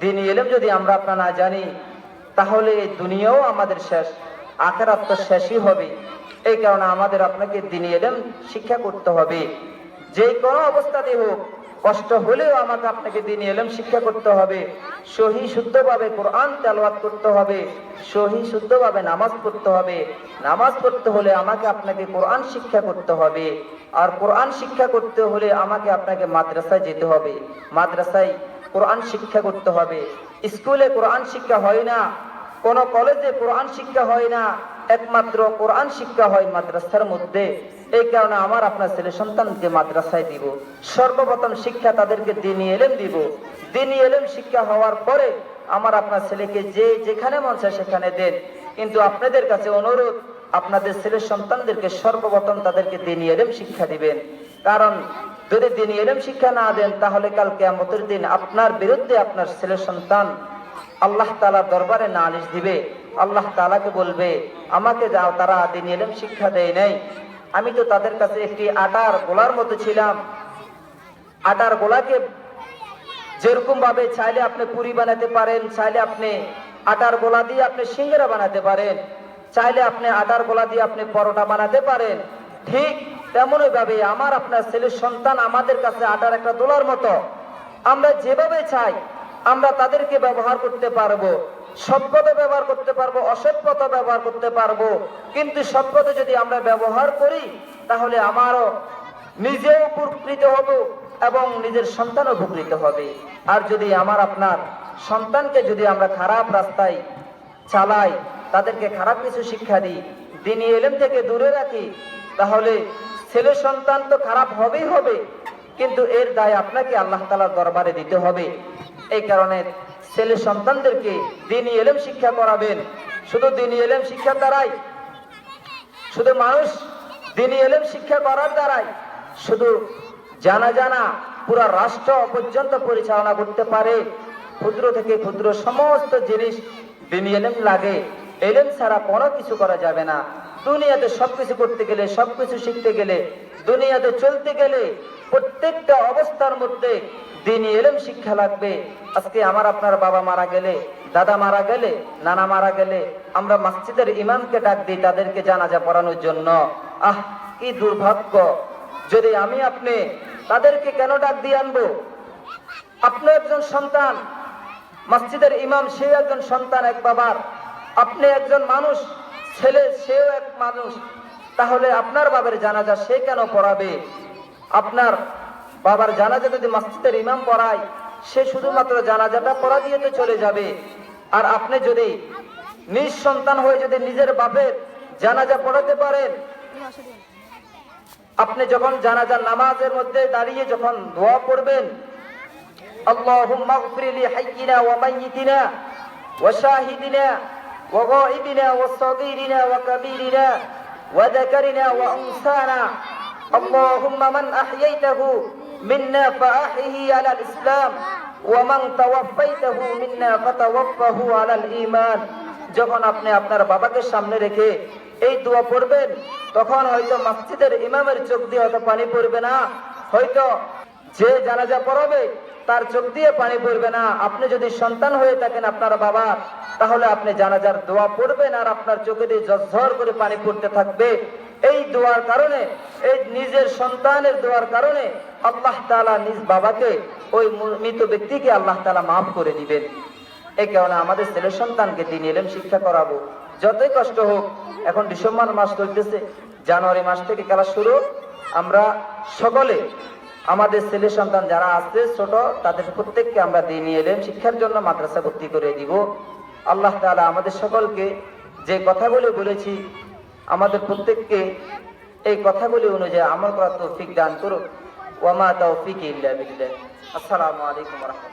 দ্বীনি ইলম যদি আমরা আপনারা না জানি, তাহলে এই দুনিয়াও আমাদের শেষ, আখিরাত তো শেষই হবে। এই কারণে আমাদের আপনাকে দ্বীনি ইলম শিক্ষা করতে হবে। যে কোনো অবস্থাতে হোক, কষ্ট হলেও আমাকে আপনাকে দ্বীনি ইলম শিক্ষা করতে হবে। সহি শুদ্ধভাবে কোরআন তেলাওয়াত করতে হবে, সহি শুদ্ধভাবে নামাজ পড়তে হবে। নামাজ পড়তে হলে আমাকে আপনাকে কোরআন শিক্ষা করতে হবে। আর কোরআন শিক্ষা করতে হলে আমাকে আপনাকে মাদ্রাসায় যেতে হবে, মাদ্রাসায় কোরআন শিক্ষা করতে হবে। স্কুলে কোরআন শিক্ষা হয় না, কোন কলেজে কোরআন শিক্ষা হয় না, একমাত্র কোরআন শিক্ষা হয় মাদ্রাসার মধ্যে। এই কারণে আমার আপনার ছেলে সন্তানকে মাদ্রাসায় দিব, সর্বপ্রথম শিক্ষা তাদেরকে দ্বীনি ইলম দিব। দ্বীনি ইলম শিক্ষা হওয়ার পরে আমার আপনার ছেলেকে যে যেখানে মন চায় সেখানে দেন। কিন্তু আপনাদের কাছে অনুরোধ, আপনাদের ছেলে সন্তানদেরকে সর্বপ্রথম তাদেরকে দ্বীনি ইলম শিক্ষা দিবেন। কারণ যদি দ্বীনি ইলম শিক্ষা না দেন, তাহলে কাল কিয়ামতের দিন আপনার বিরুদ্ধে আপনার ছেলে সন্তান আল্লাহ তাআলার দরবারে নালিশ দিবে। আল্লাহ তাআলাকে বলবে, আমাকে যাও তারা দ্বীনি ইলম শিক্ষা দেয় নাই, আমি তো তাদের কাছে একটি আটার গোলার মতো ছিলাম। আটার গোলাকে যেরকম ভাবে চাইলে আপনি পুরি বানাতে পারেন, চাইলে আপনি আটার গোলা দিয়ে আপনি সিঙ্গারা বানাতে পারেন, চাইলে আপনি আটার গোলা দিয়ে আপনি পরোটা বানাতে পারেন, ঠিক তেমনই ভাবে আমার আপনার ছেলের সন্তান আমাদের কাছে আটার একটা দোলার মতো। আমরা যেভাবে চাই আমরা তাদেরকে ব্যবহার করতে পারবো, সৎ পথে ব্যবহার করতে পারবো, অসৎ পথে ব্যবহার করতে পারবো। কিন্তু সৎ পথে যদি আমরা ব্যবহার করি, তাহলে আমারও নিজেও উপকৃত হব এবং নিজের সন্তান উপকৃত হবে। আর যদি আমার আপনার সন্তানকে যদি আমরা খারাপ রাস্তায় চালাই, তাদেরকে খারাপ কিছু শিক্ষা দিই, দ্বীনি ইলম থেকে দূরে রাখি, তাহলে ছেলে সন্তান তো খারাপ হবেই হবে, কিন্তু এর দায় আপনাকে আল্লাহ তাআলার দরবারে দিতে হবে। এই কারণে ছেলে সন্তানদেরকে দ্বীনি ইলম শিক্ষা করাবেন। শুধু দ্বীনি ইলম শিক্ষা দ্বারাই, শুধু মানুষ দ্বীনি ইলম শিক্ষা করার দ্বারাই শুধু জানা পুরা রাষ্ট্র পর্যন্ত পরিচালনা করতে পারে। ক্ষুদ্র থেকে ক্ষুদ্র সমস্ত জিনিস দ্বীনি ইলম লাগে, ইলম ছাড়া কোনো কিছু করা যাবে না। দুনিয়াতে সবকিছু করতে গেলে, সবকিছু শিখতে গেলে, দুনিয়াতে চলতে গেলে প্রত্যেকটা অবস্থার মধ্যে দ্বীনি ইলম শিক্ষা লাগবে। আজকে আমার আপনার বাবা মারা গেলে, দাদা মারা গেলে, নানা মারা গেলে আমরা মসজিদের ইমামকে ডাক দিই তাদেরকে জানাজা পড়ানোর জন্য। আহ, কি দুর্ভাগ্য! যদি আমি আপনি তাদেরকে কেন ডাক দিয়ে আনবো? আপনি একজন সন্তান, মসজিদের ইমাম সে একজন সন্তান এক বাবার, আপনি একজন মানুষ, ছেলে সেও এক মানুষ, তাহলে আপনার বাবার জানাজা সে কেন পড়াবে? আপনার বাবার জানাজা যদি মসজিদের ইমাম পড়ায়, সে শুধুমাত্র জানাজাটা পড়া দিয়ে তো চলে যাবে। আর আপনি যদি নিজ সন্তান হয়ে যদি নিজের বাপের জানাজা পড়াতে পারেন, আপনি যখন জানাজার নামাজের মধ্যে দাঁড়িয়ে যখন দোয়া পড়বেন, আল্লাহুম্মা গফির লি হাইয়িনা ওয়া মাইয়িতিনা ওয়া শাহিদিনা ওয়া গায়িবিনা ওয়া সাগীরিনা ওয়া কাবীরিনা ওয়া যাকারিনা ওয়া উনসানা, আল্লাহুম্মা মান আহইয়াইতাহু মিন্না ফাআহইহি আলাল ইসলাম ওয়া মান তাওয়াফাইতাহু মিন্না ফাতাওয়াফাহু আলাল ঈমান। যখন আপনি আপনার বাবাকে সামনে রেখে এই দোয়া পড়বেন, তখন হয়তো মসজিদের ইমামের চোখ দিয়ে হয়তো পানি পড়বে না, হয়তো যে জানাজা পড়াবে তার চোখ দিয়ে পানি পড়বে না। আপনি যদি সন্তান হয়ে থাকেন আপনার বাবা, তাহলে আপনি জানাজার দোয়া পড়বেন আর আপনার চোখে দিয়ে ঝরঝর করে পানি পড়তে থাকবে। এই দোয়ার কারণে, এই নিজের সন্তানের দোয়ার কারণে আল্লাহ তাআলা নিজ বাবাকে, ওই মৃত ব্যক্তিকে আল্লাহ তাআলা মাফ করে দিবেন। এই কারণে আমাদের ছেলে সন্তানকে দ্বীনি ইলম শিক্ষা করাবো, যতই কষ্ট হোক। এখন ডিসেম্বর মাস চলতেছে, জানুয়ারি মাস থেকে ক্লাস শুরু। আমরা সকলে আমাদের ছেলে সন্তান যারা আছে ছোট, তাদের প্রত্যেককে আমরা দ্বীনি ইলম শিক্ষার জন্য মাদ্রাসা ভর্তি করে দিব। আল্লাহ তাআলা আমাদের সকলকে যে কথাগুলি বলেছি, আমাদের প্রত্যেককে এই কথাগুলি অনুযায়ী আমল করার তৌফিক দান করুক। ওয়া মা তাওফিকি ইল্লা বিল্লাহ। আসসালামু আলাইকুম ওয়া রাহমাতুল্লাহ।